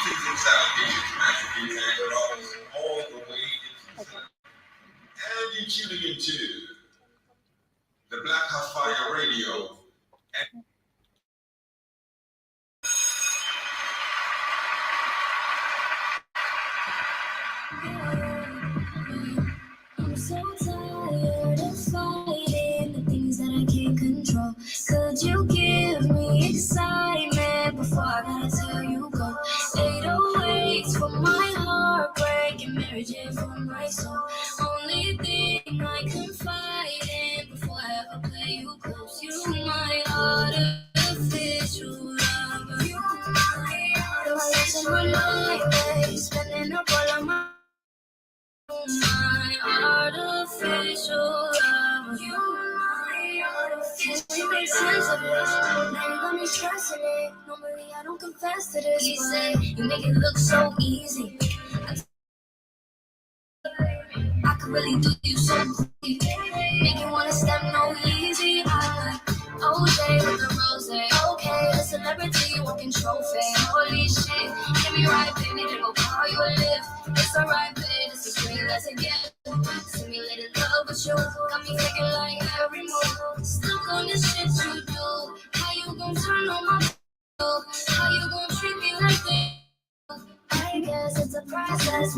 I'm so tired of fighting the things that I can't control. Could you give me excitement before I gotta tell you go? 808s for my heartbreak and marriage and for my soul. Only thing I confide in before I ever play you close. You my artificial lover. You my artificial lover. Spending up all of my artificial love. You my artificial. You make sense of this. Now you got me stressing it. Normally I don't confess to this. You say you make it look so easy. I could really do you so quick. Make you wanna step no easy. I like OJ with the rose. Okay, a celebrity walking trophy. Holy shit, get me right, baby. Then we'll call you a lift. It's alright, babe. This is real as it gets. Simulated love with you. Got me thinking like every move. Stuck on this shit you do. How you gon' turn on my How you gon' treat me like this? I guess it's a process.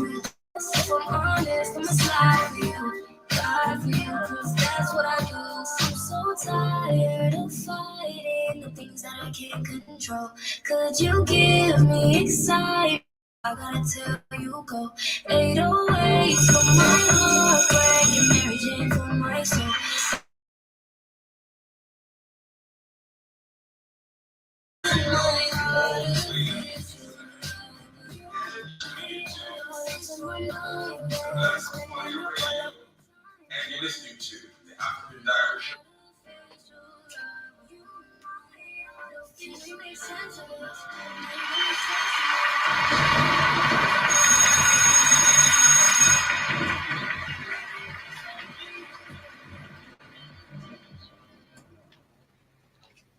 If I'm honest, I'ma slide for you. Die for you, cause that's what I do. I'm so tired of fighting the things that I can't control. Could you give me excitement? I gotta tell you go. 808 for my heartbreak and Mary Jane for my soul.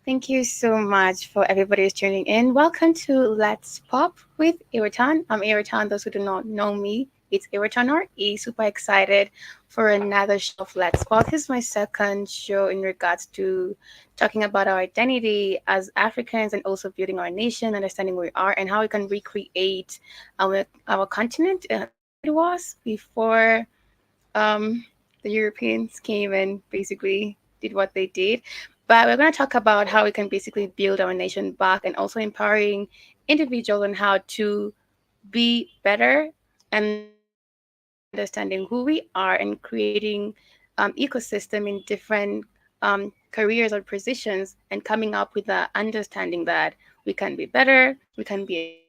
Thank you so much for everybody who's tuning in. Welcome to Let's Pop with Ewoton. I'm Ewoton. Those who do not know me, it's Ewoton or E. Super excited for another show of Let's Pop. This is my second show in regards to talking about our identity as Africans and also building our nation, understanding who we are, and how we can recreate our continent it was before the Europeans came and basically did what they did. But we're going to talk about how we can basically build our nation back and also empowering individuals on how to be better and understanding who we are and creating ecosystem in different careers or positions and coming up with the understanding that we can be better, we can be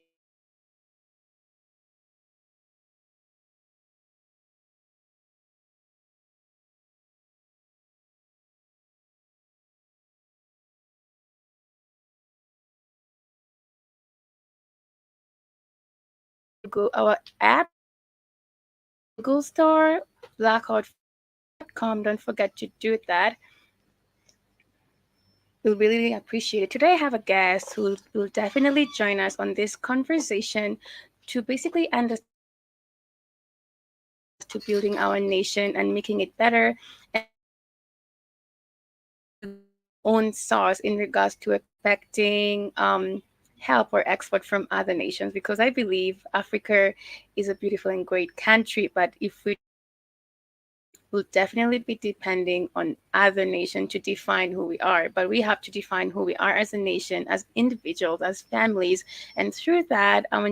go our app Google Store, blackout.com. Don't forget to do that. We'll really appreciate it. Today, I have a guest who will definitely join us on this conversation to basically understand to building our nation and making it better and own source in regards to expecting help or export from other nations, because I believe Africa is a beautiful and great country, but if we will definitely be depending on other nations to define who we are. But we have to define who we are as a nation, as individuals, as families, and through that, our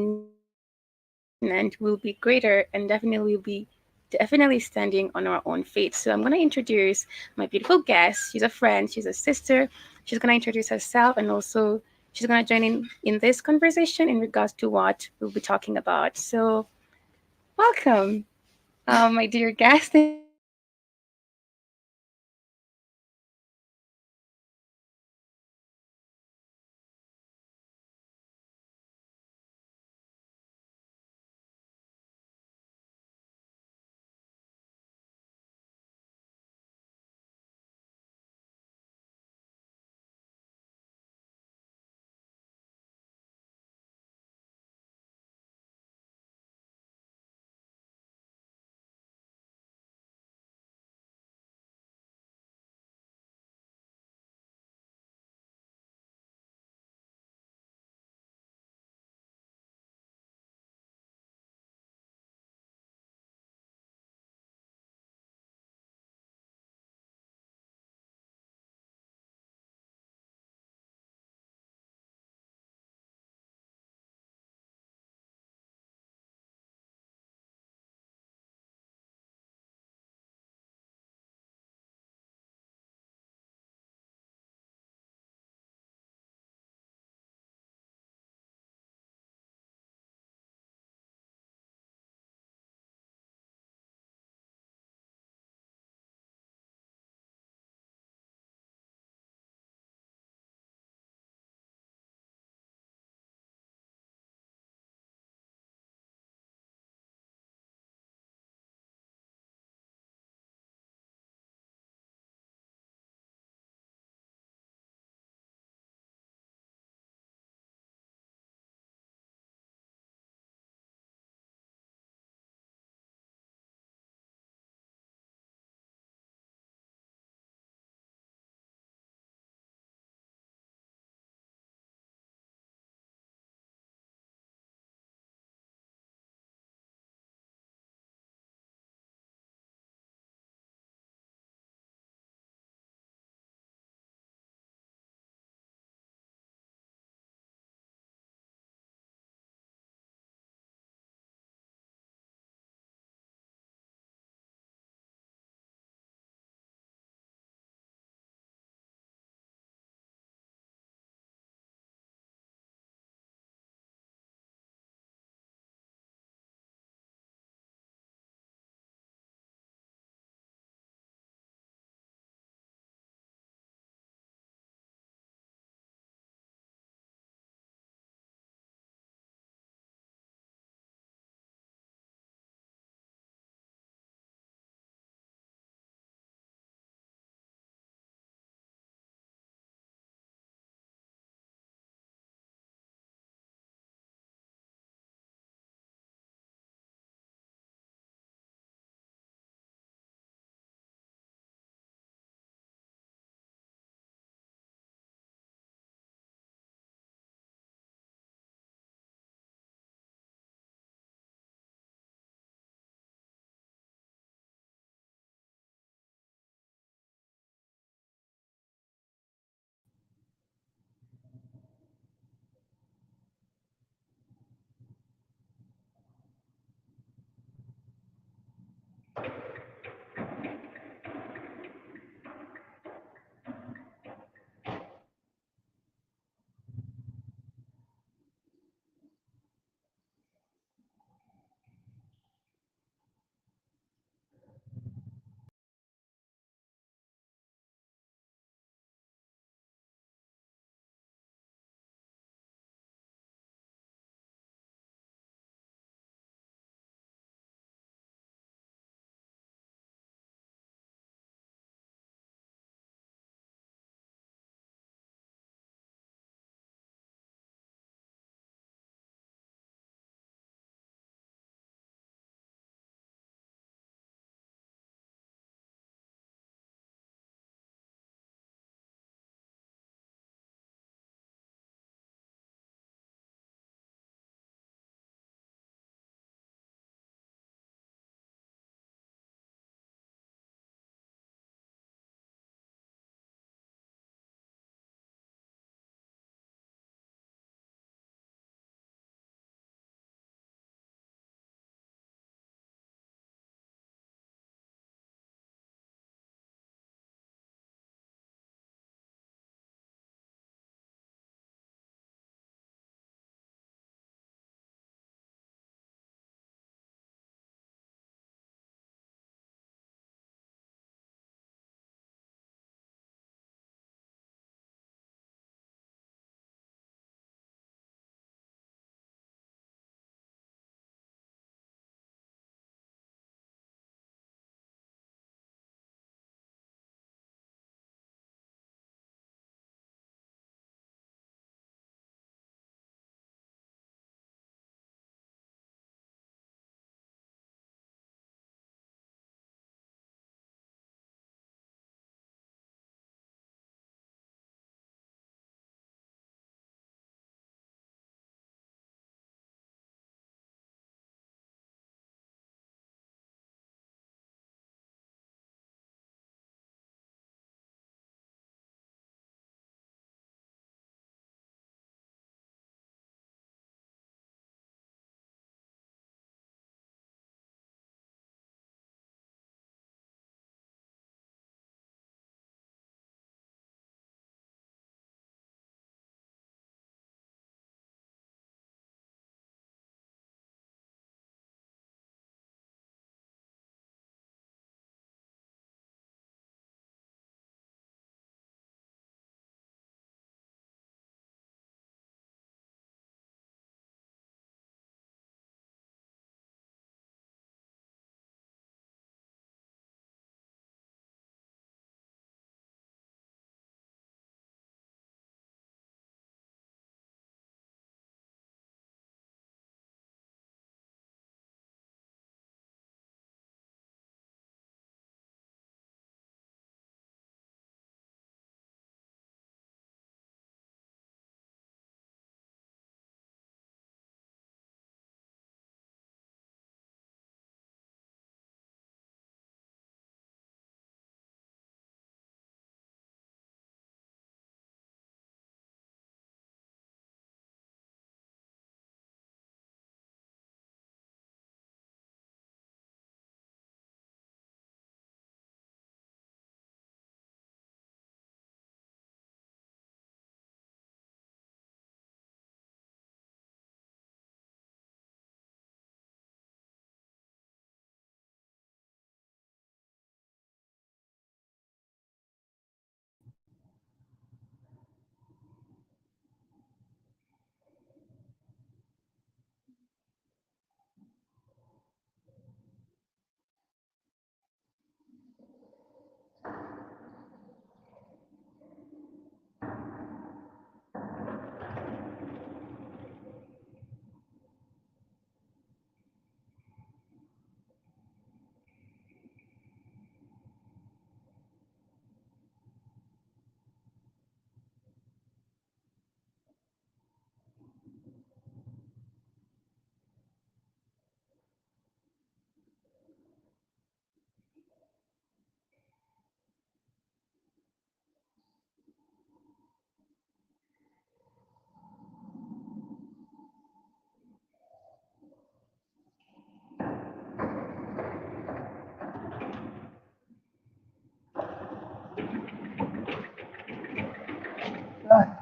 continent will be greater and definitely will be definitely standing on our own feet. So I'm going to introduce my beautiful guest. She's a friend, she's a sister. She's going to introduce herself and also she's going to join in this conversation in regards to what we'll be talking about. So welcome, my dear guest.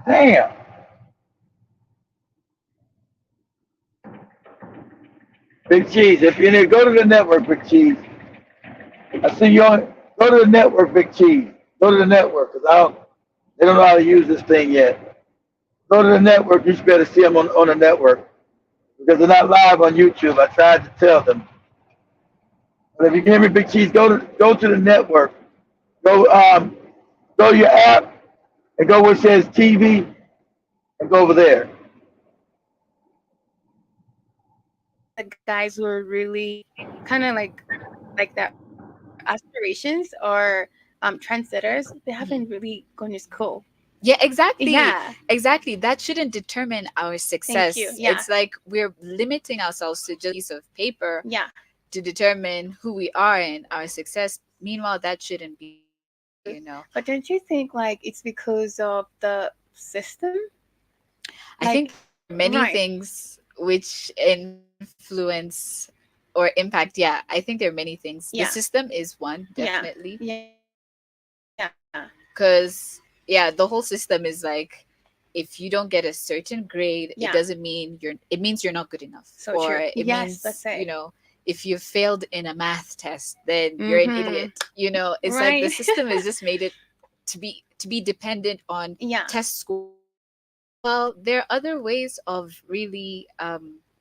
Damn. Big Cheese, if you're in there, go to the network, Big Cheese. I see you on. Go to the network, Big Cheese. Go to the network, cause I don't. They don't know how to use this thing yet. Go to the network. You should be able to see them on the network because they're not live on YouTube. I tried to tell them. But if you can hear me, Big Cheese, go to the network. Go to your app and go where it says TV and go over there. The guys who are really kind of like their aspirations or trendsetters, they haven't Mhm. really gone to school. Yeah, exactly. Yeah. Exactly. That shouldn't determine our Thank you. success. Yeah. It's like we're limiting ourselves to just a piece of paper Yeah. to determine who we are and our success. Meanwhile, that shouldn't be. But don't you think like it's because of the system? I think Like, many right. things which influence or impact. Yeah, I think there are many things. The Yeah. system is one, Yeah. definitely. Yeah. Because, yeah, the whole system is like, if you don't get a certain grade, it Yeah. doesn't mean it means you're not good enough. So Or true. it Yes, means, that's it. if you failed in a math test, then you're an Mm-hmm. idiot. It's like the Right. system has just made it to be dependent on Yeah. test scores. Well, there are other ways of really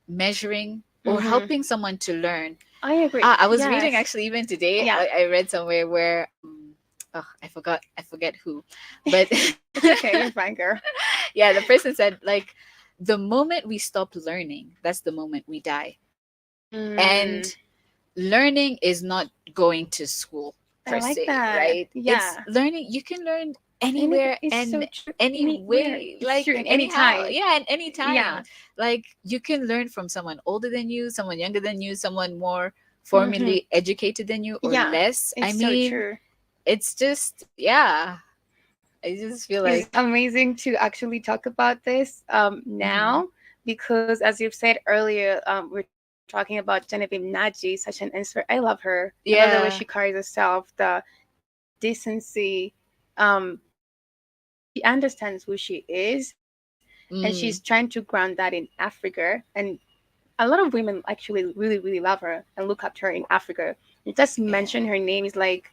measuring or Mm-hmm. helping someone to learn. I agree. I was reading Yes. actually even today. Yeah. I read somewhere where oh, I forget who, but It's okay. You're fine, girl. yeah, the person said like the moment we stop learning, that's the moment we die. Mm, And learning is not going to school I per like se, that. right? It's Yeah. learning. You can learn And anywhere it's so and true. any Anywhere. way, It's like true. In any anyhow. time. Yeah, and any time. Yeah. Like you can learn from someone older than you, someone younger than you, someone more Mm-hmm. formally educated than you or Yeah. less. I It's so mean, true. it's just, yeah, I just feel It's like amazing to actually talk about this mhm. now because, as you've said earlier, we're talking about Genevieve Naji, such an inspiration. I love her. I love the way she Yeah. carries herself, the decency. She understands who she is, and she's trying to Mm, ground that in Africa. And a lot of women actually really, really love her and look up to her in Africa. You just mention her yeah. name is like,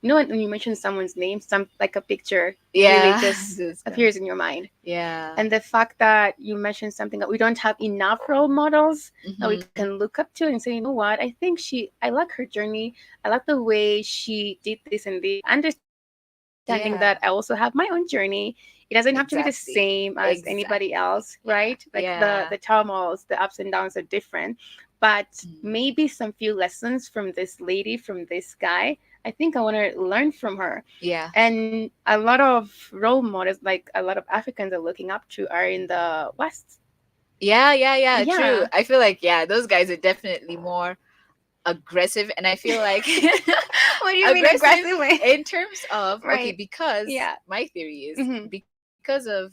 when you mention someone's name, some like a picture immediately Yeah. just This guy. appears in your mind. Yeah. And the fact that you mentioned something that we don't have enough role models that we Hmm. can look up to and say, you know what, I like her journey. I like the way she did this and this. Understanding that I also have my Yeah. own journey. It doesn't have to be the same as Exactly. anybody else, right? Exactly. Like the Yeah. turmoils, the ups and downs are different. But Mm. maybe some few lessons from this lady, from this guy, I think I want to learn from her. Yeah. And a lot of role models, like a lot of Africans are looking up to, are in the West. Yeah, yeah, yeah, true. Yeah. I feel like yeah, those guys are definitely more aggressive and I feel like What do you mean aggressive aggressively? in terms of okay, Right. because Yeah. my theory is Hmm. because of,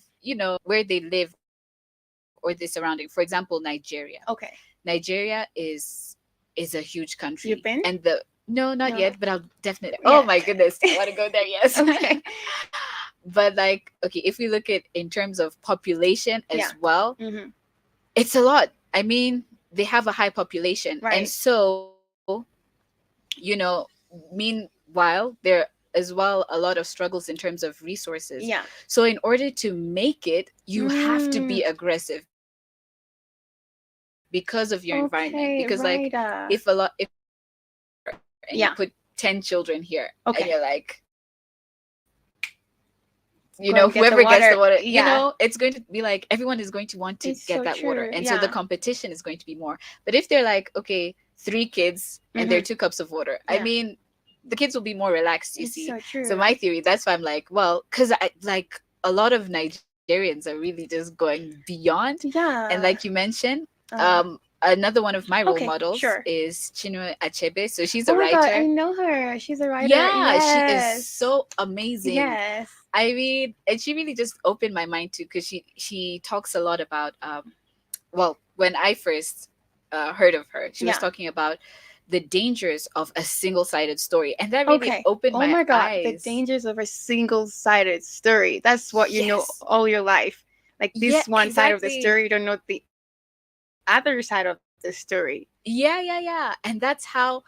where they live or the surrounding. For example, Nigeria. Okay. Nigeria is a huge country You've and been? the no, not yet, No. but I'll definitely oh Yeah. my goodness, I want to go there, yes. Okay. But like okay, if we look at in terms of population Yeah. as well, Hmm. it's a lot. I mean, they have a high population. And Right. so, meanwhile, there as well a lot of struggles in terms of resources. Yeah. So in order to make it, you have to be Mm. aggressive because of your environment. Because like if Okay. if Right. you're in a poor area and you put Yeah. 10 children here and you're Okay. like Go and get whoever the gets the water. water, Yeah. it's going to be like everyone is going to want to It's get so that water. true. And so the Yeah. competition is going to be more. But if they're like, okay, three kids and they're Hmm. 2 cups of water, I Yeah. mean, the kids will be more relaxed, you It's see. so So true. my theory, that's why I'm like, well, because I like a lot of Nigerians are really just going beyond. And like you Yeah. mentioned, Uh, another one of my role okay. models Sure. is Chinua Achebe. So she's Oh a my God, I writer. know her. She's a writer. Yeah, she is Yes. so amazing. Yes. I mean, and she really just opened my mind too, because she talks a lot about well, when I first heard of her, she was Yeah. talking about the dangers of a single-sided story, and that really Okay. opened Oh my my God, the eyes. dangers of a single-sided story. That's what you know Yes. all your life. Like Yeah, this one side of the exactly. story, you don't know the other side of the story. Yeah. And that's how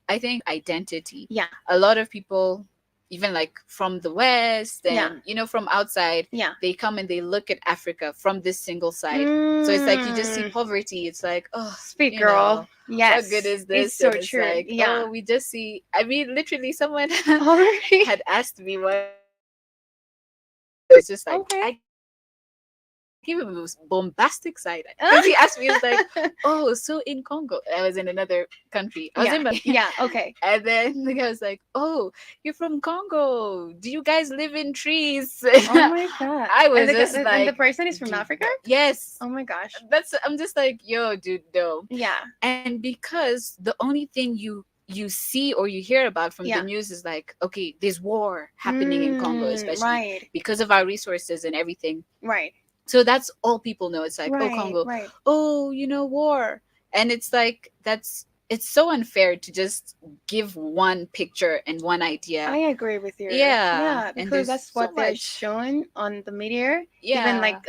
I think identity. Yeah. A lot of people, even like from the West Yeah. and from outside, Yeah. they come and they look at Africa from this single side. So it's like you just see Mm. poverty. It's like, oh, Speak, girl. what good Yes. is It's this? so And it's true. like, Yeah. oh, we just see. I mean, literally, someone Already. had asked me once. It's just like Okay. I gave him a bombastic side because he asked me. It's like, oh, so in Congo, I was in another country. I was in Yeah. Mali. Yeah. Okay. And then the guy was like, "Oh, you're from Congo. Do you guys live in trees?" Oh my God. I was And just and the like, person is from "Dude, Africa? yes." Oh my gosh. I'm just like, "Yo, dude, no." Yeah. And because the only thing you see or you hear about from the Yeah. news is like, okay, there's war happening in Congo, especially Right. because of our resources and everything. Right. So that's all people know. It's like, oh, Right. Congo, Right. oh, war. And it's like, it's so unfair to just give one picture and one I idea. agree with you. Yeah. Yeah, And because there's that's so what they're much. showing on the media. Even Yeah. like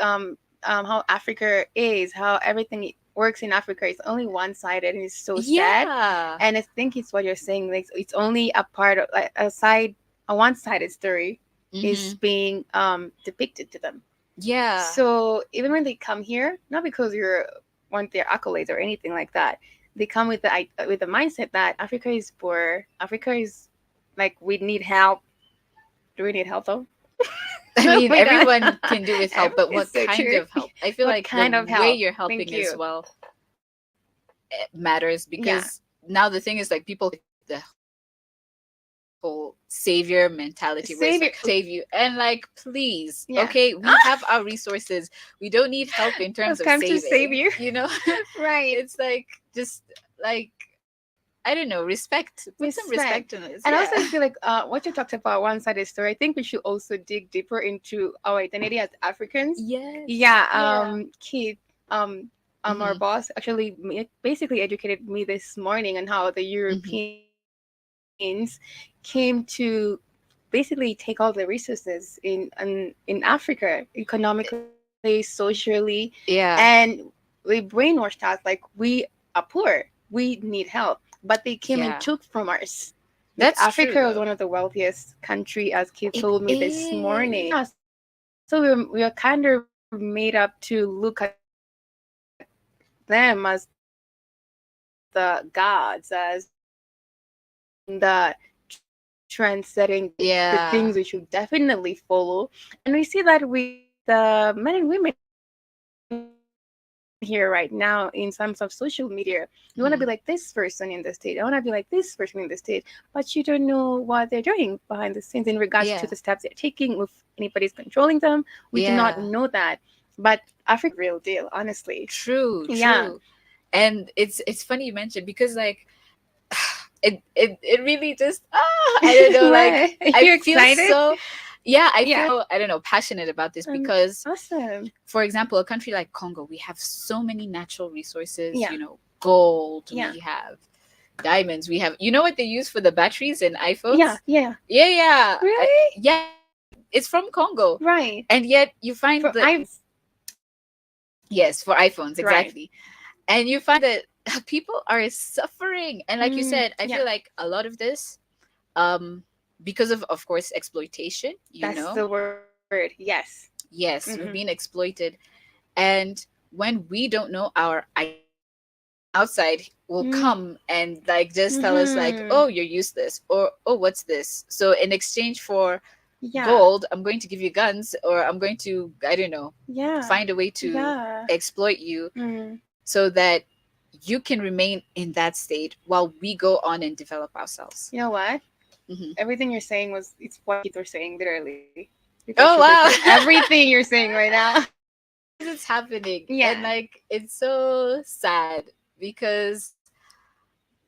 how Africa is, how everything works in Africa is only one-sided and it's so sad. Yeah. And I think it's what you're saying, like it's only a part of like a one-sided story is Mm-hmm. being depicted to them. Yeah. So even when they come here, not because you're want their accolades or anything like that, they come with the mindset that Africa is poor. Africa is like we need help. Do we need help though? I No, mean, we don't. everyone can do with help, but It's what so kind true. of help? I feel What like the kind of way help? you're Thank helping as you. well matters, Yeah. because now the thing is like people the whole savior mentality where it's Savior. like save you, and like, please, Yeah. okay, we have our resources, we don't need help in terms I've of come to save saving, you. Right. it's like just like, I don't know, respect, put some Respect. respect in this. And Yeah. also, I feel like what you talked about one-sided story. I think we should also dig deeper into our identity as Africans. Yes. Yeah. Yeah. Keith. Our Mhm. boss actually basically educated me this morning on how the Mhm. Europeans came to basically take all the resources in Africa, economically, socially, Yeah. and they brainwashed us like we are poor, we need help, but they came and Yeah. took from us. Like That's true Africa was though. one of the wealthiest country, as Keith It told me this morning. is. Yeah, so we are kind of made up to look at them as the gods, as the trend-setting, the Yeah. things we should definitely follow. And we see that with the men and women here right now in terms of social media. You want to be like this person in the state. I want to be Mhm. like this person in the state. But you don't know what they're doing behind the scenes in regards to the steps they're taking, if Yeah. anybody's controlling them. We do not know that. But Yeah. Africa is the real deal, honestly. True, Yeah. true. And it's funny you mentioned, because like it really just, I don't know, What? like Are I you feel excited? so, yeah, I Yeah. feel, I don't know, passionate about this because, Awesome. for example, a country like Congo, we have so many natural resources, Yeah. gold, Yeah. we have diamonds, we have, what they use for the batteries in Yeah. iPhones? Yeah. Yeah. Really? Yeah, it's from Congo. Right. And yet you find For the, I yes, for iPhones, right. exactly. And you find that people are suffering, and like you said, I Yeah. feel like a lot of this, um because of course exploitation, That's the word. Yes. yes, we've been exploited. And when we don't know our outside will come and like just tell us like, Mm-hmm. oh, you're useless, or oh, what's this? So in exchange for Yeah. gold, I'm going to give you guns, or I'm going to, I don't know, Yeah. find a way to Yeah. exploit you, Mm. so that you can remain in that state while we go on and develop ourselves. You know what? Hmm. Everything you're saying it's what Keith was saying, literally. You can Oh sugarcoat wow. everything you're saying right now. Because it's happening, Yeah. and like it's so sad because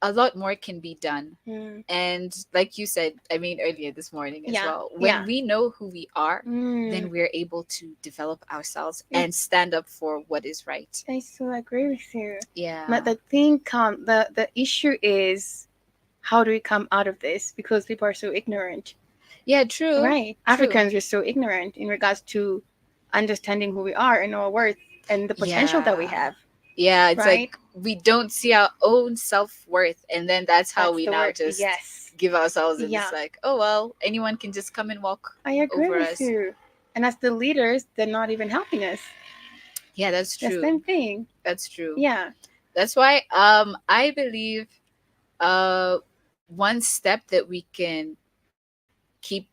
a lot more can be done. Mm. And like you said, I mean, earlier this morning as Yeah. well, when Yeah. we know who we are, then Mm. we're able to develop ourselves It, and stand up for what is right. I so agree with you. But Yeah. the thing the issue is, how do we come out of this? Because people are so ignorant. Yeah, true. Right. True. Africans are so ignorant in regards to understanding who we are and our worth and the potential that we Yeah. have. Yeah, it's Right? like we don't see our own self-worth, and then that's how That's we the now word. just Yes. give ourselves, and it's Yeah. like, oh well, anyone can just come and walk I agree over with us. you. And as the leaders, they're not even helping us. Yeah, that's The true. same thing. That's true. Yeah. That's why I believe uh one step that we can keep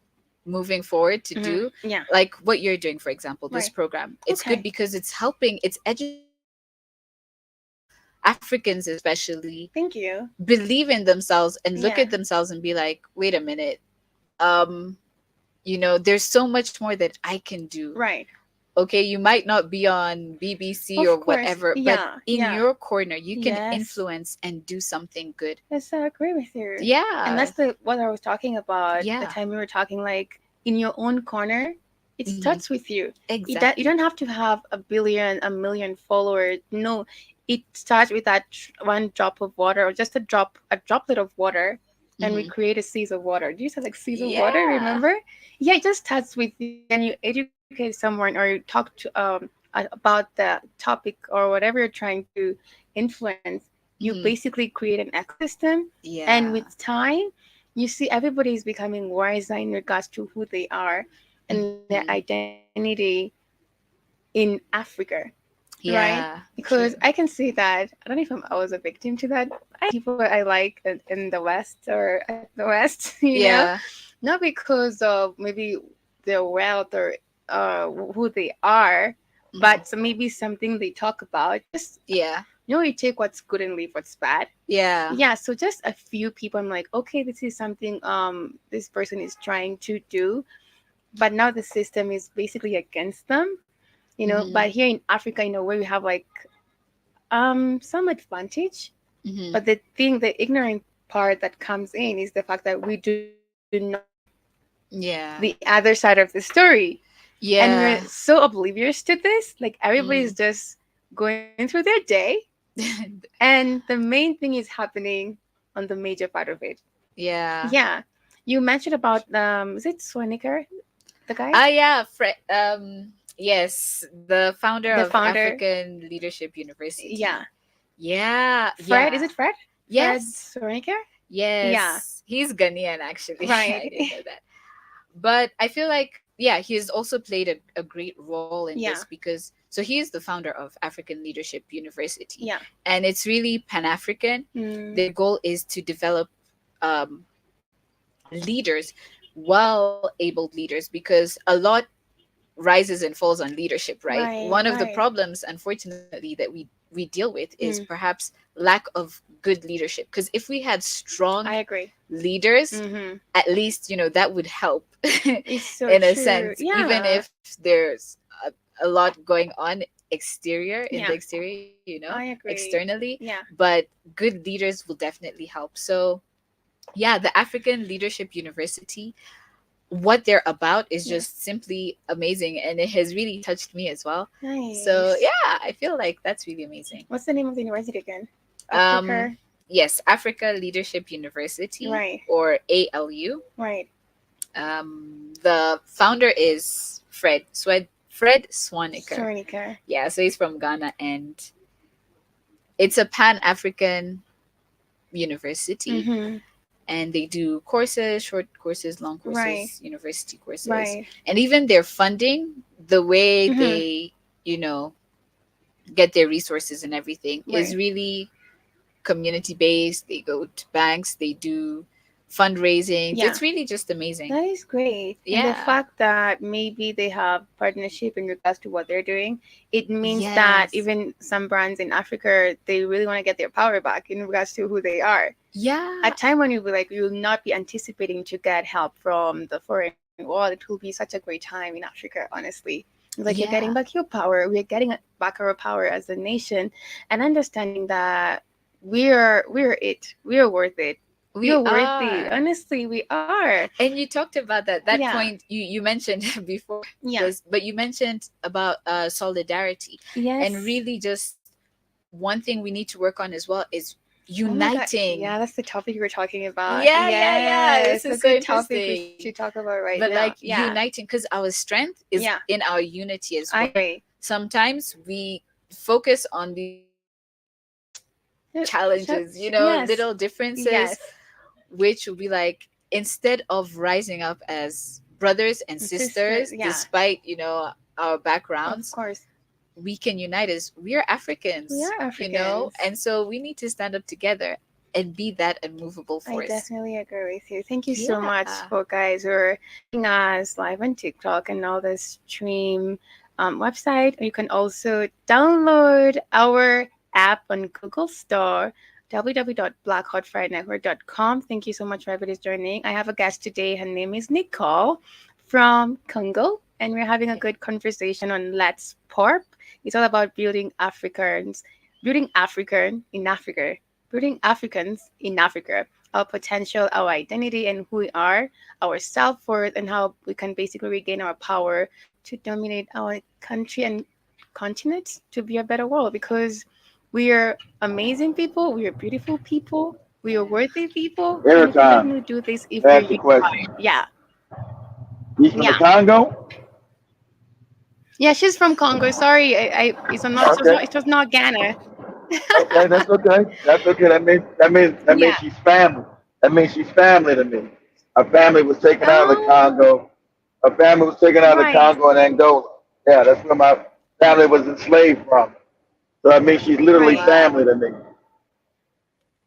moving forward to Hmm. do, Yeah. like what you're doing, for example, this Right. program, it's good Okay. because it's helping, it's educating Africans especially Thank you. believe in themselves and look Yeah. at themselves and be like, wait a minute, um there's so much more that I can do. Right. Okay, you might not be on BBC or Of course. whatever, but Yeah. in Yeah. your corner you can Yes. influence and do something good. Yes, I agree with you. And Yeah. that's the what I was talking about the Yeah. time we were talking, like in your own corner, it Hmm. starts with you. You Exactly. don't have to have a billion, a million followers. No, it starts with that one drop of water or just a droplet of water, and we Hmm. create a seas of water. Do you say like seas of water? Yeah. Remember? Yeah, it just starts with you, and you educate someone or you talk to about the topic or whatever you're trying to influence. You Hmm. basically create an ecosystem, and Yeah. with time you see everybody is becoming wiser in regards to who they are and their Hmm. identity in Africa, right? Yeah. Because I True. can see that, I don't know if I was a victim to that. I people I like in the West or at the West, Yeah. not because of maybe their wealth or who they are, Hmm. but so maybe something they talk about. Just Yeah. you take what's good and leave what's bad. Yeah. Yeah, so just a few people I'm like, okay, this is something this person is trying to do, but now the system is basically against them, Hmm. but here in Africa, in a way, we have like some advantage. Hmm. But the ignorant part that comes in is the fact that we do not see the Yeah. other side of the story, and we're Yeah. so oblivious to this. Like everybody's Mm. just going through their day, and the main thing is happening on the major part of it. Yeah. Yeah, you mentioned about is it Swaniker, the guy, Ah, yeah. Yes, the founder the of founder? African Leadership University. Yeah, Yeah. Fred. Is Yeah. it Fred? Fred Yes. Swaniker? Yeah, Yes. He's Ghanaian, actually. I right. didn't know that. But I feel like, yeah, he has also played a great role in this Yeah, because, so he is the founder of African Leadership University, yeah. and it's really Pan African. Mm, Their goal is to develop um, leaders, well abled leaders, because a lot rises and falls on leadership, right? right, One of the right. problems, unfortunately, that we deal with is Mm, perhaps lack of good leadership. Because if we had strong I agree. leaders, Mm-hmm. at least that would help It's so in a true. sense, even Yeah, if there's a lot going on in the yeah. exterior, I agree. externally, Yeah, but good leaders will definitely help. So yeah, the African Leadership University, what they're about is yeah. just simply amazing, and it has really touched me as well. So Nice. yeah, I feel like that's really amazing. What's the name of the university again? um Africa. yes, Africa Leadership University, Right, or ALU. right. The founder is Fred Swaniker. Swarnica. Yeah, so he's from Ghana, and it's a Pan-African university, Mm-hmm. and they do courses, short courses, long Right, courses, university courses. right. And even their funding, the way Mm-hmm. they, you know, get their resources and everything is Right. really community based. They go to banks, they do fundraising. Yeah. It's really just amazing. That is great. And the Yeah. fact that maybe they have partnership in regards to what they're doing, it means that Yes. even some brands in Africa, they really want to get their power back in regards to who they are. A Yeah. time when you'll be like, you'll not be anticipating to get help from the foreign world. It will be such a great time in Africa, honestly. Like you're getting Yeah. back your power. We're getting back our power as a nation and understanding that we're it. We're worth it. We We're worthy. are. Honestly, we are. And you talked about that Yeah. point you mentioned before Yeah. this, but you mentioned about solidarity, and Yes. really just one thing we need to work on as well is Oh my God. uniting. Yeah, that's the topic we were talking about. Yeah, this Yes, a is so good topic we should interesting. talk about right But now. like Yeah. uniting, because our strength is Yeah. in our unity as I well. agree. Sometimes we focus on these challenges, Yes. little differences, Yes. which will be like, instead of rising up as brothers and Sister. sisters Yeah. despite our Of backgrounds, course. we can unite as we are We Africans, are Africans. and so we need to stand up together and be that unmovable I force. definitely agree with you. Thank you so Yeah. much for guys who are joining us live on TikTok and all the stream website. You can also download our app on Google Store, www.blackhotfriednetwork.com. Thank you so much for everybody's joining. I have a guest today. Her name is Nicole from Congo, and we're having a good conversation on Let's Porp. It's all about building African in Africa, building Africans in Africa, our potential, our identity, and who we are, our self worth, and how we can basically regain our power to dominate our country and continent to be a better world because we are amazing people, we are beautiful people, we are worthy people, and Every we can time. definitely do this if we're Ask the question. unified. Yeah, He's from the yeah. Congo? Yeah, she's from Congo. Sorry, Okay. it was not Ghana. Okay, that's okay. That's okay. That means Yeah. she's family. That means she's family to me. Her family was taken out of the Oh, Congo. Her family was taken out of the right. Congo and Angola. Yeah, that's where my family was enslaved from. So that means she's literally Right. Wow. family to me.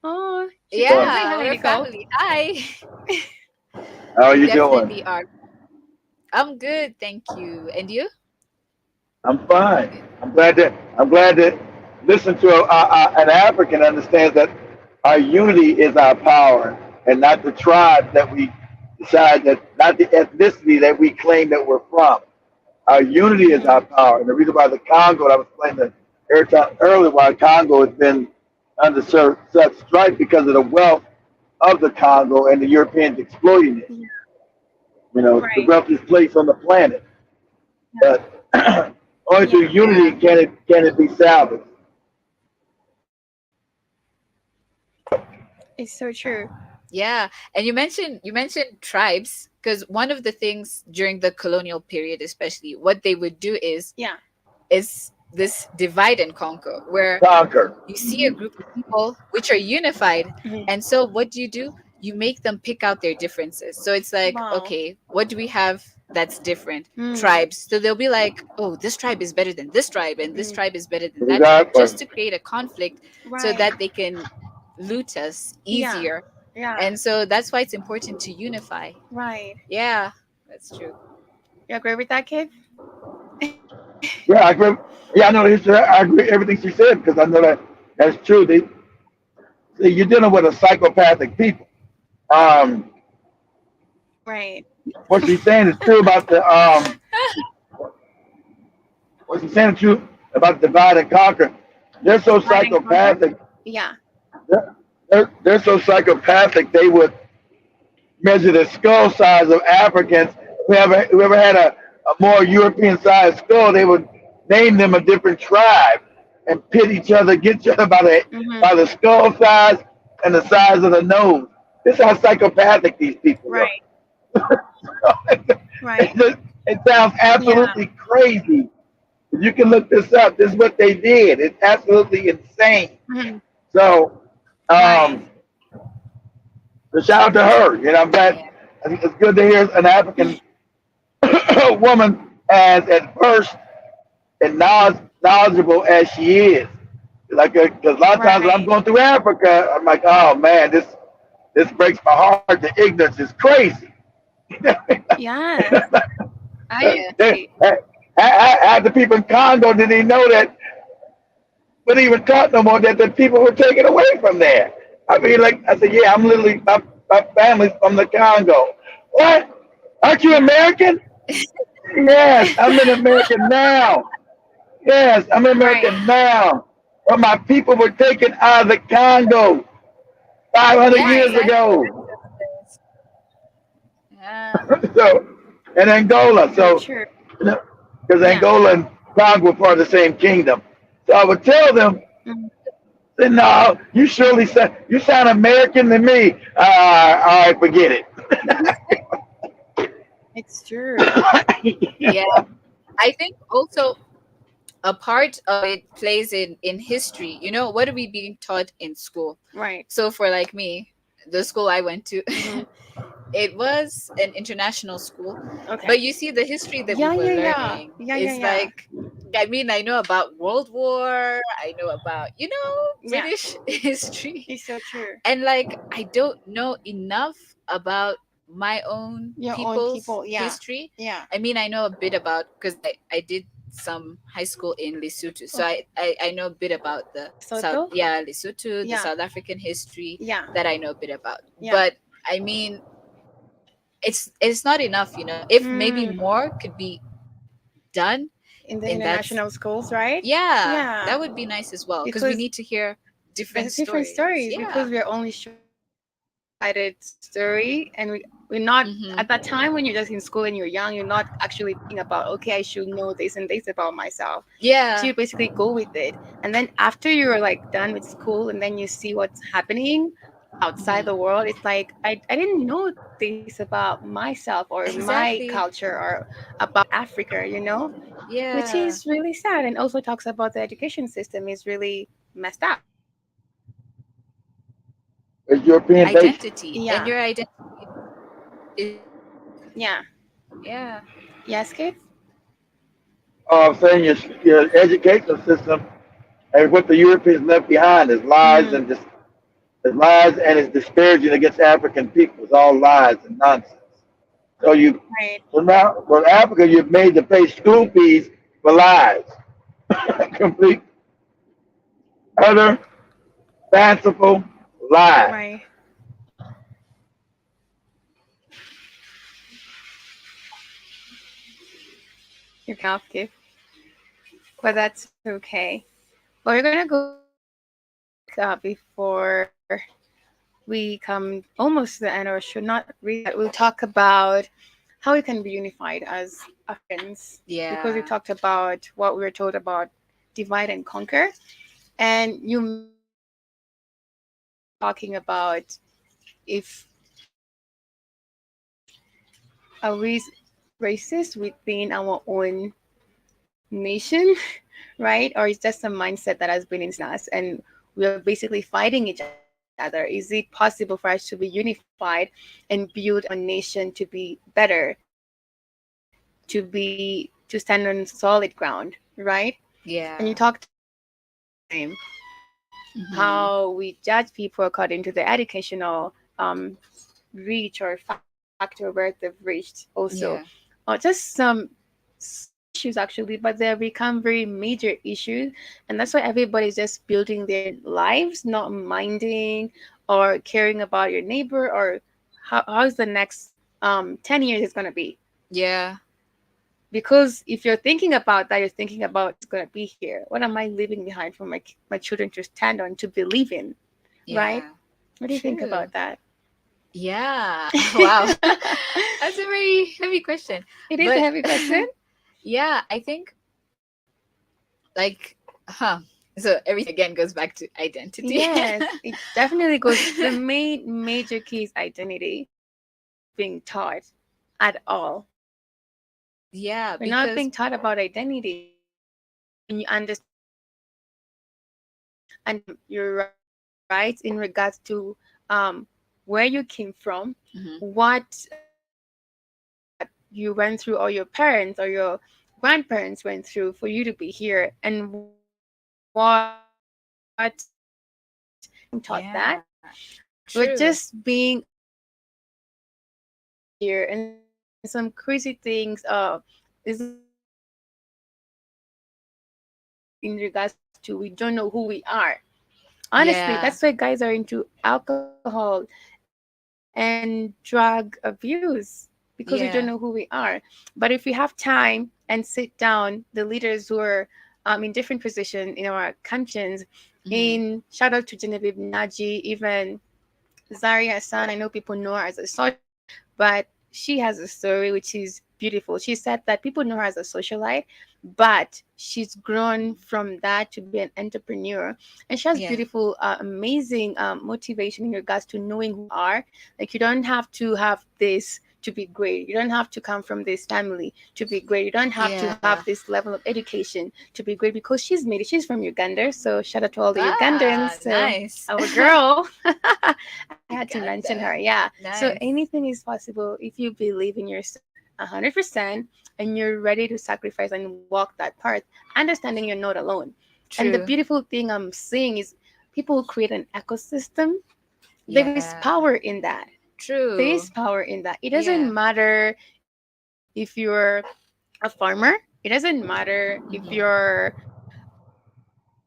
Oh, she's Yeah. say Yeah, hi, we're Nicole. family. Hi. How are We you doing? definitely are. I'm good, thank you. And you? I'm fine. Good. I'm glad to listen to an African understands that our unity is our power, and not the tribe that we decide that, not the ethnicity that we claim that we're from. Our unity is our Mhm. power, and the reason why the Congo, and I was playing the airtime earlier, why Congo has been under such strife because of the wealth of the Congo and the Europeans exploiting it. Yeah, You know, it's the right. wealthiest place on the planet, but only Yeah, through unity can it be salvaged. it's so true. Yeah, and you mentioned tribes, because one of the things during the colonial period, especially, what they would do Yeah. is this divide and conquer, where Conquer. you see a group of people which are unified, Mhm. and so what do? You make them pick out their differences. So it's like, Wow. okay, what do we have that's different? Mm. Tribes. So they'll be like, oh, this tribe is better than this tribe, and this Mm. tribe is better than that tribe, Exactly. just to create a conflict so Right. that they can loot us Yeah. easier. Yeah. And so that's why it's important to unify. Right. Yeah, that's true. You agree with that, kid? Yeah, I agree. Yeah, I know. I agree everything she said because I know that that's true. See, you're dealing with a psychopathic people. Um, Right. what she's saying is true about the what she's saying is true about divide and conquer. They're so Divide and conquer. psychopathic. Yeah. They're so psychopathic. They would measure the skull size of Africans. Whoever had a more European sized skull, they would name them a different tribe and pit each other, get each other by the Mhm. by the skull size and the size of the nose. This is how psychopathic these people are. Right. Right. It sounds Yeah. absolutely crazy. You can look this up. This is what they did. It's absolutely insane. Mhm. So, Right. um, so shout out to her. You know, I'm glad. Yeah. I think it's good to hear an African woman as adverse and knowledgeable as she is. Like, because a lot of times when I'm Right. going through Africa, I'm like, oh man, this breaks my heart. The ignorance is crazy. Yes. I Yeah. agree. Half the people in Congo didn't even know that, wouldn't even talk no more, that the people were taken away from there. I mean, like I said, yeah, I'm literally my family's from the Congo. What? Aren't you Yeah. American? Yes, I'm an American now. Yes, I'm an Right. American now. When my people were taken out of the Congo 500 Yeah, years Right. exactly. ago. Yeah. So, in Angola. So So, true. because Yeah. Angola and Congo were part of the same kingdom. So I would tell them, Mhm. say, no, you sound American to me. All right, forget it. It's true. Yeah. I think also a part of it plays in history. You know, what are we being taught in school? Right. So for like me, the school I went to, Hmm. it was an international school, Okay. but you see the history that we Yeah, were yeah, yeah. learning Yeah, yeah, is yeah. like, I mean, I know about World War, I know about, Yeah. British history, It's so true. and like I don't know enough about my own Your own people's people. Yeah. history. Yeah. I mean, I know a bit about, because I did some high school in Lesotho, so Okay. I know a bit about the South, Soto? yeah, Lesotho, the Yeah. South African history, Yeah. that I know a bit about. Yeah. But I mean, it's not enough, if maybe Mm. more could be done In the in that. international schools, right? Yeah, Yeah. that would be nice as well, because we Because need to hear different there's different stories. stories Yeah. because we're only sided story and we're not Mm-hmm. at that time when you're just in school and you're young, you're not actually thinking about okay, I should know this and this about myself. So Yeah. you basically go with it. And then after you're like done with school and then you see what's happening outside the Mm-hmm. world, it's like I didn't know this about myself or my Exactly. culture or about Africa, which Yeah. is really sad and also talks about the education system is really messed up. It's European based. Identity, and Yeah. your identity is, Yeah. yeah. Yes, Kate? I'm saying your educational system and what the Europeans left behind is lies Mm, and lies and it's disparaging against African people. It's all lies and nonsense. So right. so now for Africa, you've made to pay school fees for lies, complete utter fanciful lies. Right. You're kind of gift, but that's okay. Well, we're gonna go before we come almost to the end, or should not really. We'll talk about how we can be unified as Africans, because we Yeah. talked about what we were told about divide and conquer, and you talking about if are we racist within our own nation, right? Or is just a mindset that has been instilled in us and we're basically fighting each other? Is it possible for us to be unified and build our nation to be better, to stand on solid ground, right? And you talked about Yeah. time, Mm-hmm. how we judge people according to the educational reach or factor where they've reached also, Yeah. or just some issues actually, but they have become very major issues, and that's why everybody's just building their lives, not minding or caring about your neighbor or how's the next 10 years is going to be. Yeah. Because if you're thinking about that, you're thinking about it's going to be here, what am I leaving behind for my children to stand on, to believe in, right? Yeah. What do you think True. about that? Yeah. Wow. That's a very heavy question. It is a But heavy question. yeah, I think, like, so everything again goes back to identity. Yes, it definitely goes. The main major key is identity. Being taught at all. Yeah, We're not because being taught about identity. And you understand your rights in regards to where you came from, mhm, what you went through, or your parents or your grandparents went through for you to be here, and what taught that. yeah, We're true. just being here, and some crazy things. Is in regards to we don't know who we are. Honestly, Yeah, that's why guys are into alcohol and drug abuse because we don't know who we are. yeah, But if we have time and sit down, the leaders who are in different positions in our countries. Mhm. In shout out to Genevieve Naji, even Zaria Hassan. I know people know her as a socialite, but she has a story which is beautiful. She said that people know her as a socialite, but she's grown from that to be an entrepreneur. And she has Yeah. beautiful, amazing motivation in regards to knowing who you are. Like, you don't have to have this to be great. You don't have to come from this family to be great. You don't have to Yeah. have this level of education to be great, because she's made it. She's from Uganda. So shout out to all the Ugandans. Ah, So nice. our girl. I had to mention her. Uganda. Yeah. So Nice. anything is possible if you believe in yourself 100% and you're ready to sacrifice and walk that path, understanding you're not alone. And the True. beautiful thing I'm seeing is people create an ecosystem. There is Yeah. power in that. There is True. power in that. It doesn't Yeah. matter if you're a farmer. It doesn't matter if Mhm. you're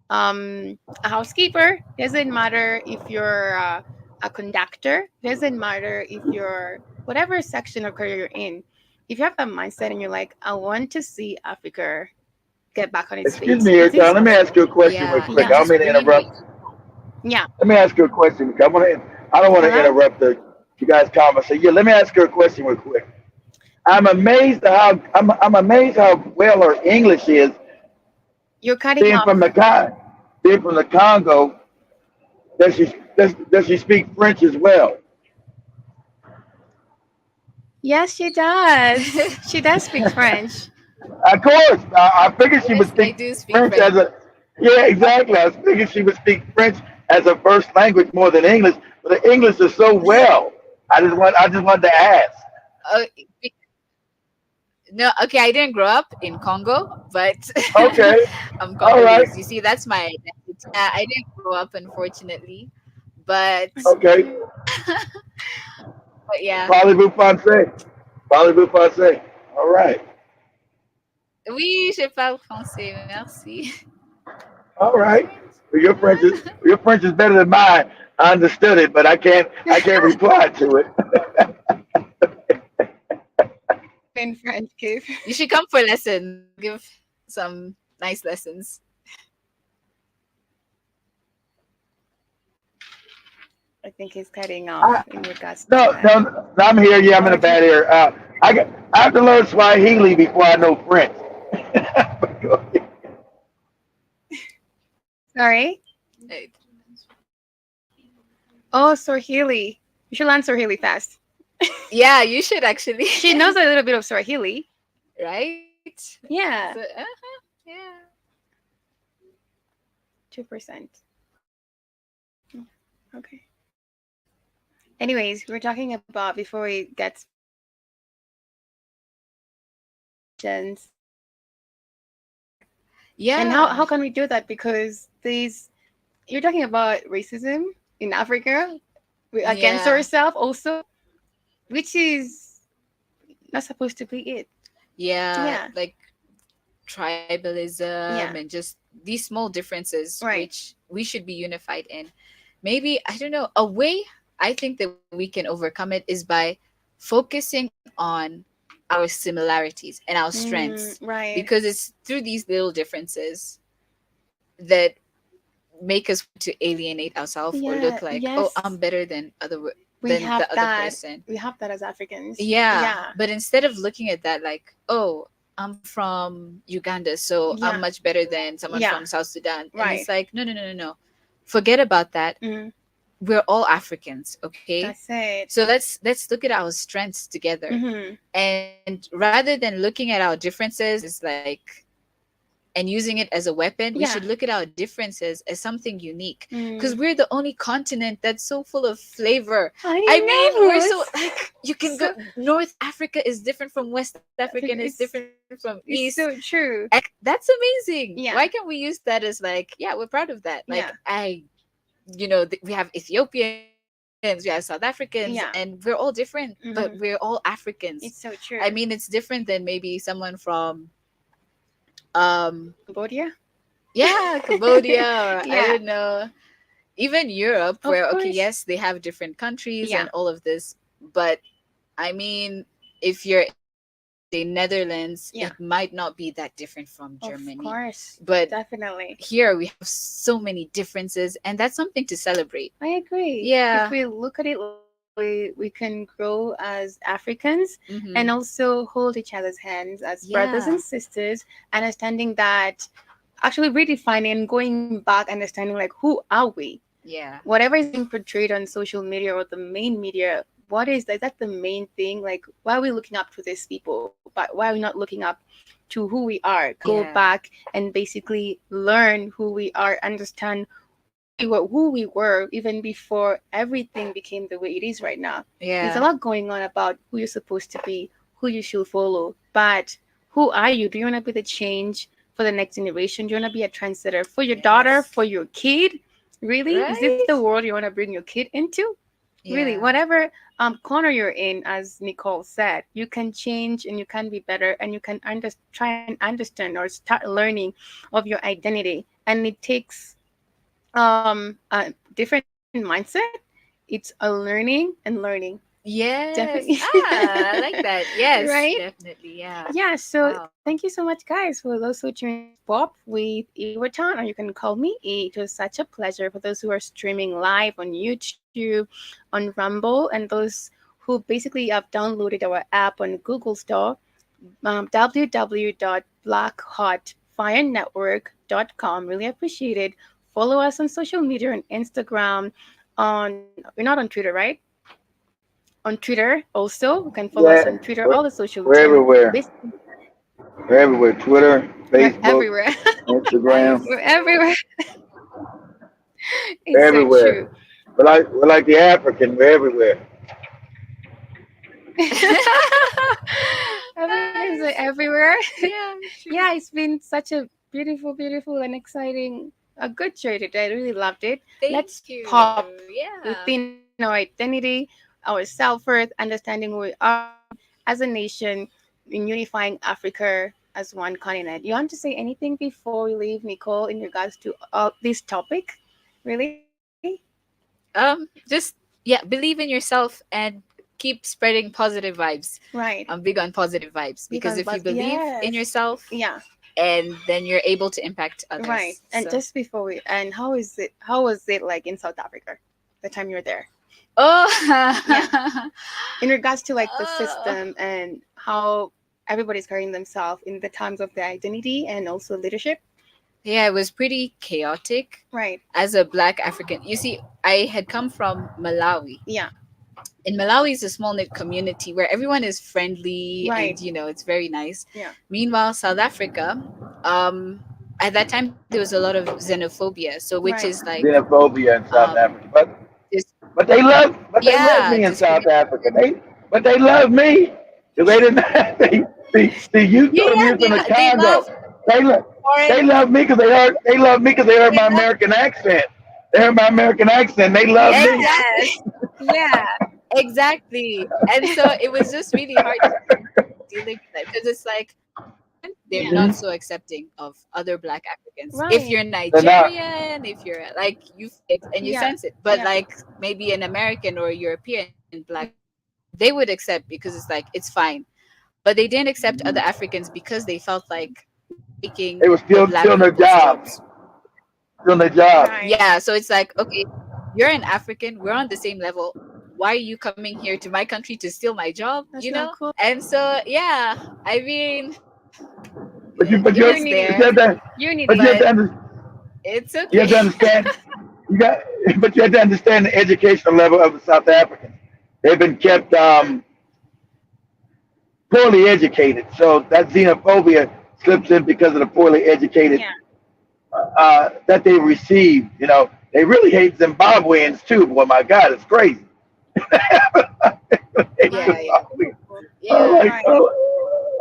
a housekeeper. It doesn't matter if you're a conductor. It doesn't matter if you're whatever section of career you're in. If you have that mindset and you're like, I want to see Africa get back on its Excuse feet, me, it is Airtime. Let me ask possible. you a question real Yeah. quick. And I don't Yeah. just mean to bringing what interrupt. you. Yeah. Let me ask you a question. I don't want to Hello? interrupt you guys' conversation. Yeah, let me ask you a question real quick. I'm amazed how well her English is. You're cutting Being from off. the being from the Congo, does she speak French as well? Yes, she does. She does speak French. Of course, I figured she would Yes, I speak do speak French French. as a. Yeah, exactly. I was thinking she would speak French as a first language more than English, but the English is so well. I just wanted to ask. Oh, be- no, okay, I didn't grow up in Congo, but Okay, I'm all right, Congolese. You see, that's my identity. I didn't grow up, unfortunately, but okay. yeah, Parlez-vous français? Parlez-vous français? All right, oui, je parle français. Merci. all right. Well, your French is better than mine. I understood it, but I can't reply to it. In French, Keith. You should come for lessons. I'll give some nice lessons. I think he's cutting off I, in regards to no, that. no, no, I'm here. Yeah, I'm in Or a do you, bad area. I have to learn Swahili before I know French. sorry? Right. Oh, Swahili. You should learn Swahili fast. Yeah, you should actually. She knows a little bit of Swahili. Right? So, Yeah, yeah. 2%. Okay. Anyways, we were talking about before we get questions. And how Yeah. can we do that? Because these you're talking about racism in Africa against Yeah. ourselves also, which is not supposed to be it. Yeah. Yeah, Like tribalism and yeah, just these small differences right. which we should be unified in. Maybe, I don't know, a way I think that we can overcome it is by focusing on our similarities and our strengths, Right. because it's through these little differences that make us want to alienate ourselves or Yeah, look like, oh, yes. I'm better than We than have the other that. person. We have that as Africans. Yeah, Yeah, but instead of looking at that like, oh, I'm from Uganda, so I'm yeah, much better than someone yeah, from South Sudan. And it's right. like, no, no, no, no, no. Forget about that. Mm, We're all Africans, okay? that's it. So let's look at our strengths together. Mm-hmm. And rather than looking at our differences as like and using it as a weapon, we should Yeah. look at our differences as something unique. Because Mm. we're the only continent that's so full of flavor. I I mean, we're know. so like you can go. So North Africa is different from West Africa, and is it's different from East. it's so true. Like that's amazing. Why Yeah, can't we use that as like, yeah, we're proud of that. Like yeah, we have Ethiopians, we have South Africans, and we're all yeah. different, but we're all Mm-hmm. Africans. It's so I true. mean, it's different than maybe someone from um Cambodia. yeah, Cambodia, or I Yeah, don't know, even Europe, of where okay, course. yes, they have different countries Yeah, and all of this, but I mean, if you're in say Netherlands, Yeah, it might not be that different from of Germany. course, But definitely. here we have so many differences, and that's something to celebrate. I agree. If Yeah. we look at it like that way, we can grow as Africans Mm-hmm. and also hold each other's hands as brothers Yeah. and sisters, understanding that actually redefining and going back, understanding like who are we? Yeah. Whatever is being portrayed on social media or the main media, what is that? That's the main thing. Like, why are we looking up to these people? But why are we not looking up to who we are? Go Yeah. back and basically learn who we are, understand who we were even before everything became the way it is right now. There's a Yeah. lot going on about who you're supposed to be, who you should follow, but who are you? Do you want to be the change for the next generation? Do you want to be a trendsetter for your daughter, Yes. for your kid? Really? Is this the Right? world you want to bring your kid into? Really, Yeah. whatever corner you're in, as Nicole said, you can change and you can be better and you can try and understand or start learning of your identity. And it takes a different mindset. It's a learning and learning. Definitely. Yes. Ah, I like that. Yes, Right? definitely. Yeah. Yeah, so Wow. thank you so much, guys, for those who tuned in to Pop with Ewoton, or you can call me E. It was such a pleasure for those who are streaming live on YouTube, on Rumble, and those who basically have downloaded our app on Google Store, www.blackhotfirenetwork.com. Really appreciate it. Follow us on social media on Instagram. We're not on Twitter, right? On Twitter also. You can follow us Yeah, on Twitter, all the social we're media. And everywhere. basically, We're everywhere. Twitter, we're Facebook, everywhere. Instagram. We're Nice. everywhere. We're It's so true. everywhere. We're like the African. We're everywhere. Africans are Nice. everywhere. Yeah, true. Yeah, it's been such a beautiful, beautiful and exciting, a good show today. I really loved it. Thank Let's you. pop Yeah. within our identity, our self-worth, understanding who we are as a nation, in unifying Africa as one continent. You want to say anything before we leave, Nicole, in regards to this topic? Really? Just yeah, believe in yourself and keep spreading positive vibes. Right. I'm big on positive vibes because Because, if you but believe in yes, yourself, yeah. and then you're able to impact Right. others. And So, just before we and how is it how was it like in South Africa the time you were there? Yeah. oh, In regards to like the oh, system and how everybody's carrying themselves in the times of their identity and also leadership. yeah, it was pretty chaotic Right. as a Black African. You see, I had come from Malawi. Yeah. In Malawi is a small knit community where everyone is friendly and Right. it's very nice. Yeah. Meanwhile, South Africa, um, at that time there was a lot of xenophobia, so which is Right. like Xenophobia in South um, Africa, but just but they love but they love yeah, me in South discrimination. Africa. They love me because they didn't. See, you Yeah, told me yeah, you're from the they Congo. love They love foreign. they love me because they love me because they heard They my love American accent. They heard my American accent. They love me. yes, yeah, exactly. And so it was just really hard dealing with that because it's like they're Yeah. not Hmm. so accepting of other Black Africans. If Right. you're They're not. Nigerian, if you're like you feel it and you Yeah. sense it, but Yeah. like maybe an American or European Black, they would accept because it's like it's fine. But they didn't accept other Mhm. Africans because they felt like we're taking They were the still Black doing their people's jobs, jobs. doing their jobs. Right. Yeah, so it's like okay, you're an African, we're on the same level. Why are you coming here to my country to steal my job? That's not cool. And so yeah, I mean, But you, it but you, was You need but there, you have to, unity. but you have but to, under, it's you have okay. to understand. You got, but you have to understand the educational level of the South Africans. They've been kept poorly educated, so that xenophobia slips in because of the poorly educated Yeah. that they received. They really hate Zimbabweans too. Boy, my God, it's crazy. They hate Yeah, Right. yeah, Zimbabweans. I'm yeah. like,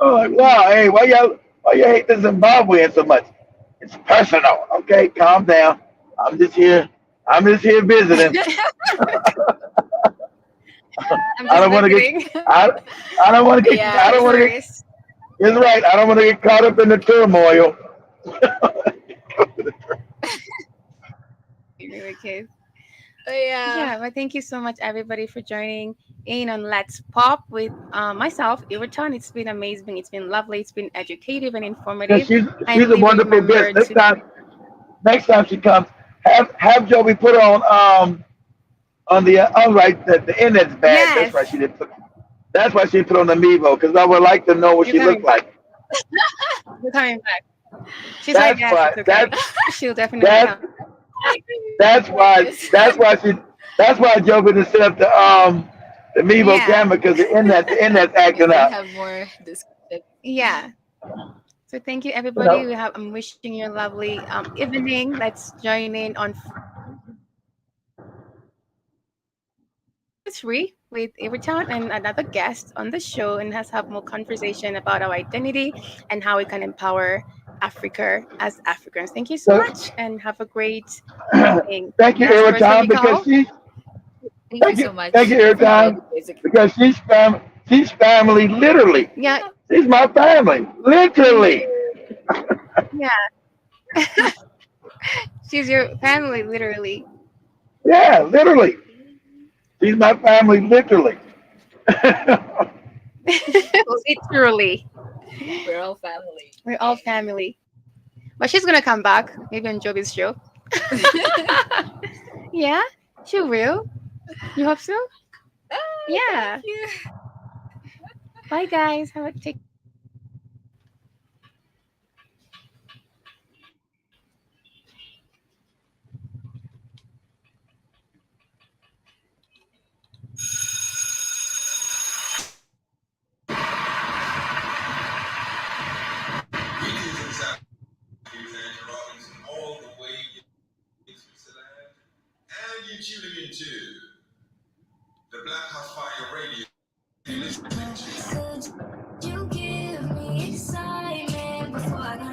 Right. wow, hey, why you hate the Zimbabweans so much? It's personal. Okay, calm down. I'm just here. I'm just here visiting. I'm I just don't want to get. visiting. I, I don't want to get. Yeah, I don't I'm it's want to get. tourist. It's right. I don't want to get caught up in the turmoil. In your case. yeah. Yeah, well, thank you so much, everybody, for joining. in on Let's Pop with myself, Ewoton. It's been amazing. It's been lovely. It's been educative and Yeah, informative. she's And a we wonderful guest. remember to, Next time she comes, have Joey put on the right the internet's bad. That's why yes, she didn't put. That's why she didn't put on the Mevo because I would like to know what you're she coming looked back. like. You're coming back. She's like, That's yes, why it's okay. that She'll definitely that come. that's why Goodness. Joe didn't set up the Mevo Yeah, camera because the internet's We acting can up. have more discussion. yeah. So thank you, You everybody. know. I'm wishing you a lovely evening. Let's join in on three with Everton and another guest on the show, and has have more conversation about our identity and how we can empower Africa as Africans. Thank you so So, much, and have a great evening. thank you, Last words from Ewoton, you, because Carl. she's Thank you so thank you, much for all Ewoton, the ways. because she's family literally. Yeah, She's my family thank literally. you. Yeah, she's your family, literally. Yeah, literally. She's my family literally. Literally, We're all family. we're all family. But she's gonna come back, maybe on Joby's show. Yeah, she will. You hope so? Ah, thank Yeah. you. Bye, guys. Have a take. Greetings and salutations, Andrew Robinson, all the way in Switzerland. And you're tuning into the Black House Fire Radio.